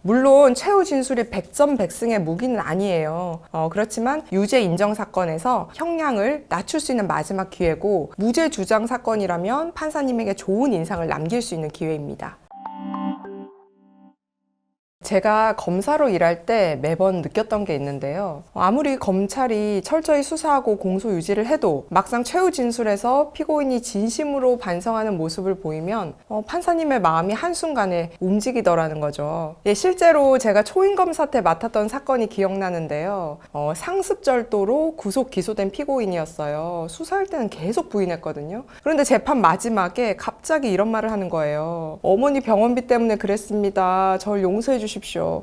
물론 최후 진술이 100점 100승의 무기는 아니에요. 그렇지만 유죄 인정 사건에서 형량을 낮출 수 있는 마지막 기회고, 무죄 주장 사건이라면 판사님에게 좋은 인상을 남길 수 있는 기회입니다. 제가 검사로 일할 때 매번 느꼈던 게 있는데요. 아무리 검찰이 철저히 수사하고 공소 유지를 해도 막상 최후 진술에서 피고인이 진심으로 반성하는 모습을 보이면 판사님의 마음이 한순간에 움직이더라는 거죠. 실제로 제가 초임검사 때 맡았던 사건이 기억나는데요. 상습절도로 구속 기소된 피고인이었어요. 수사할 때는 계속 부인했거든요. 그런데 재판 마지막에 갑자기 이런 말을 하는 거예요. 어머니 병원비 때문에 그랬습니다. 절 용서해 주십시오.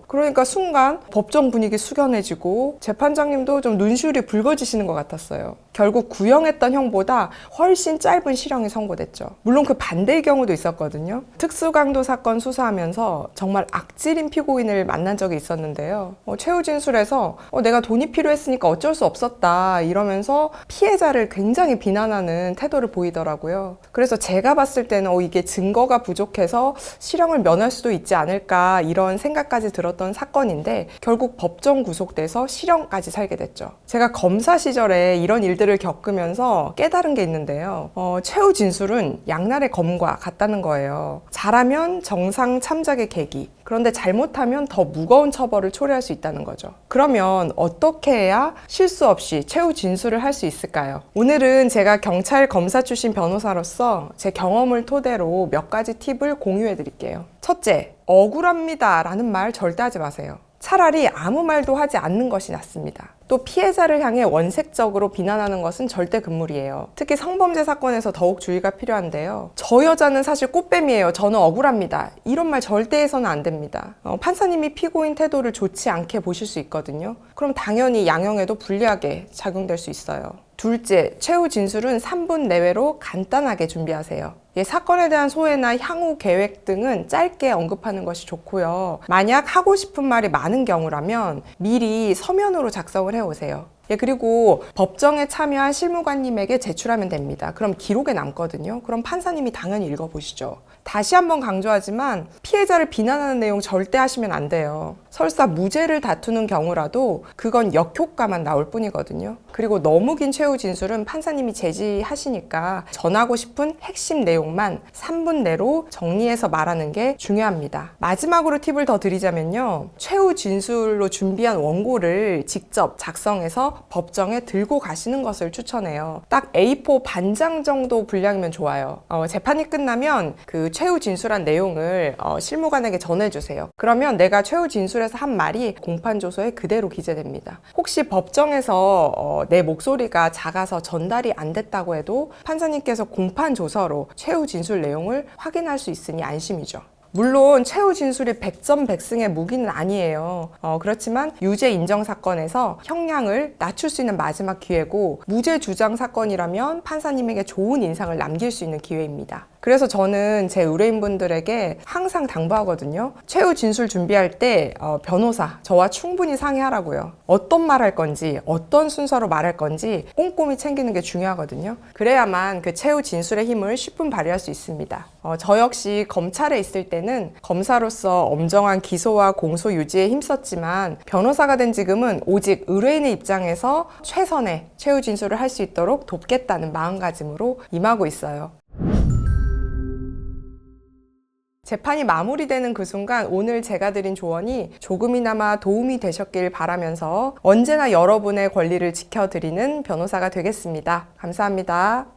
그러니까 순간 법정 분위기 숙연해지고 재판장님도 좀 눈시울이 붉어지시는 것 같았어요. 결국 구형했던 형보다 훨씬 짧은 실형이 선고됐죠. 물론 그 반대의 경우도 있었거든요. 특수강도 사건 수사하면서 정말 악질인 피고인을 만난 적이 있었는데요. 최후 진술에서 내가 돈이 필요했으니까 어쩔 수 없었다 이러면서 피해자를 굉장히 비난하는 태도를 보이더라고요. 그래서 제가 봤을 때는 이게 증거가 부족해서 실형을 면할 수도 있지 않을까 이런 생각까지 들었던 사건인데, 결국 법정 구속돼서 실형까지 살게 됐죠. 제가 검사 시절에 이런 일들을 겪으면서 깨달은 게 있는데요. 최후 진술은 양날의 검과 같다는 거예요. 잘하면 정상 참작의 계기, 그런데 잘못하면 더 무거운 처벌을 초래할 수 있다는 거죠. 그러면 어떻게 해야 실수 없이 최후 진술을 할 수 있을까요? 오늘은 제가 경찰 검사 출신 변호사로서 제 경험을 토대로 몇 가지 팁을 공유해 드릴게요. 첫째, 억울합니다 라는 말 절대 하지 마세요. 차라리 아무 말도 하지 않는 것이 낫습니다. 또 피해자를 향해 원색적으로 비난하는 것은 절대 금물이에요. 특히 성범죄 사건에서 더욱 주의가 필요한데요. 저 여자는 사실 꽃뱀이에요. 저는 억울합니다. 이런 말 절대 해서는 안 됩니다. 판사님이 피고인 태도를 좋지 않게 보실 수 있거든요. 그럼 당연히 양형에도 불리하게 작용될 수 있어요. 둘째, 최후 진술은 3분 내외로 간단하게 준비하세요. 사건에 대한 소회나 향후 계획 등은 짧게 언급하는 것이 좋고요. 만약 하고 싶은 말이 많은 경우라면 미리 서면으로 작성을 해오세요. 그리고 법정에 참여한 실무관님에게 제출하면 됩니다. 그럼 기록에 남거든요. 그럼 판사님이 당연히 읽어보시죠. 다시 한번 강조하지만 피해자를 비난하는 내용 절대 하시면 안 돼요. 설사 무죄를 다투는 경우라도 그건 역효과만 나올 뿐이거든요. 그리고 너무 긴 최후 진술은 판사님이 제지하시니까 전하고 싶은 핵심 내용만 3분 내로 정리해서 말하는 게 중요합니다. 마지막으로 팁을 더 드리자면요. 최후 진술로 준비한 원고를 직접 작성해서 법정에 들고 가시는 것을 추천해요. 딱 A4 반장 정도 분량이면 좋아요. 재판이 끝나면 그 최후 진술한 내용을 실무관에게 전해주세요. 그러면 내가 최후 진술에서 한 말이 공판조서에 그대로 기재됩니다. 혹시 법정에서 내 목소리가 작아서 전달이 안 됐다고 해도 판사님께서 공판조서로 최후 진술 내용을 확인할 수 있으니 안심이죠. 물론 최후 진술이 100점 100승의 무기는 아니에요. 그렇지만 유죄 인정 사건에서 형량을 낮출 수 있는 마지막 기회고, 무죄 주장 사건이라면 판사님에게 좋은 인상을 남길 수 있는 기회입니다. 그래서 저는 제 의뢰인분들에게 항상 당부하거든요. 최후 진술 준비할 때 변호사, 저와 충분히 상의하라고요. 어떤 말 할 건지, 어떤 순서로 말할 건지 꼼꼼히 챙기는 게 중요하거든요. 그래야만 그 최후 진술의 힘을 10분 발휘할 수 있습니다. 저 역시 검찰에 있을 때는 검사로서 엄정한 기소와 공소 유지에 힘썼지만, 변호사가 된 지금은 오직 의뢰인의 입장에서 최선의 최후 진술을 할 수 있도록 돕겠다는 마음가짐으로 임하고 있어요. 재판이 마무리되는 그 순간 오늘 제가 드린 조언이 조금이나마 도움이 되셨길 바라면서 언제나 여러분의 권리를 지켜드리는 변호사가 되겠습니다. 감사합니다.